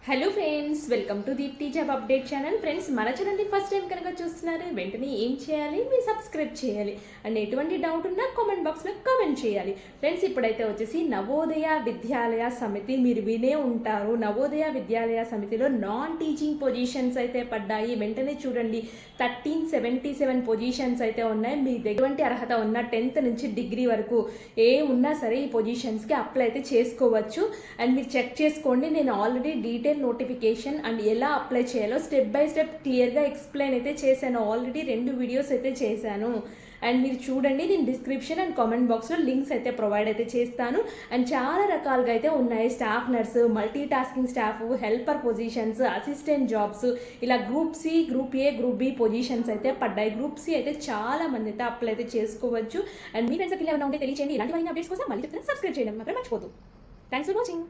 Hello friends, welcome to Deepthi job update channel. Friends, మన ఛానల్ని first time కనుక చూస్తున్నారు వెంటనే ఏం చేయాలి? మీరు సబ్స్క్రైబ్ చేయాలి అండ్ ఎటువంటి డౌట్ ఉన్నా కామెంట్ బాక్స్లో కామెంట్ చేయాలి. ఫ్రెండ్స్, ఇప్పుడైతే వచ్చేసి నవోదయ విద్యాలయ సమితి మీరు వినే ఉంటారు. నవోదయ విద్యాలయ సమితిలో నాన్ టీచింగ్ పొజిషన్స్ అయితే పడ్డాయి. వెంటనే చూడండి, 1377 పొజిషన్స్ అయితే ఉన్నాయి. మీ ఎటువంటి అర్హత ఉన్న 10th నుంచి డిగ్రీ వరకు ఏ ఉన్నా సరే ఈ పొజిషన్స్కి అప్లై అయితే చేసుకోవచ్చు. అండ్ మీరు చెక్ చేసుకోండి, నేను ఆల్రెడీ డీటెయిల్ నోటిఫికేషన్ అండ్ ఎలా అప్లై చేయాలో స్టెప్ బై స్టెప్ క్లియర్గా ఎక్స్ప్లెయిన్ అయితే చేశాను. ఆల్రెడీ 2 వీడియోస్ అయితే చేశాను. అండ్ మీరు చూడండి, నేను డిస్క్రిప్షన్ అండ్ కామెంట్ బాక్స్లో లింక్స్ అయితే ప్రొవైడ్ అయితే చేస్తాను. అండ్ చాలా రకాలుగా అయితే ఉన్నాయి. Staff nurse, multi tasking staff, helper positions, assistant jobs, ఇలా group C, group A, group B positions అయితే పడ్డాయి. గ్రూప్ సి అయితే చాలా మంది అయితే అప్లై అయితే చేసుకోవచ్చు. అండ్ మీ ఫ్రెండ్స్కి ఏమైనా ఉంటే తెలియచేయండి. ఇలాంటివన్నీ అప్డేట్స్ కోసం మళ్ళీ చెప్తే సబ్స్క్రైబ్ చేయడం మాత్రం మర్చిపోదు. Thanks for watching.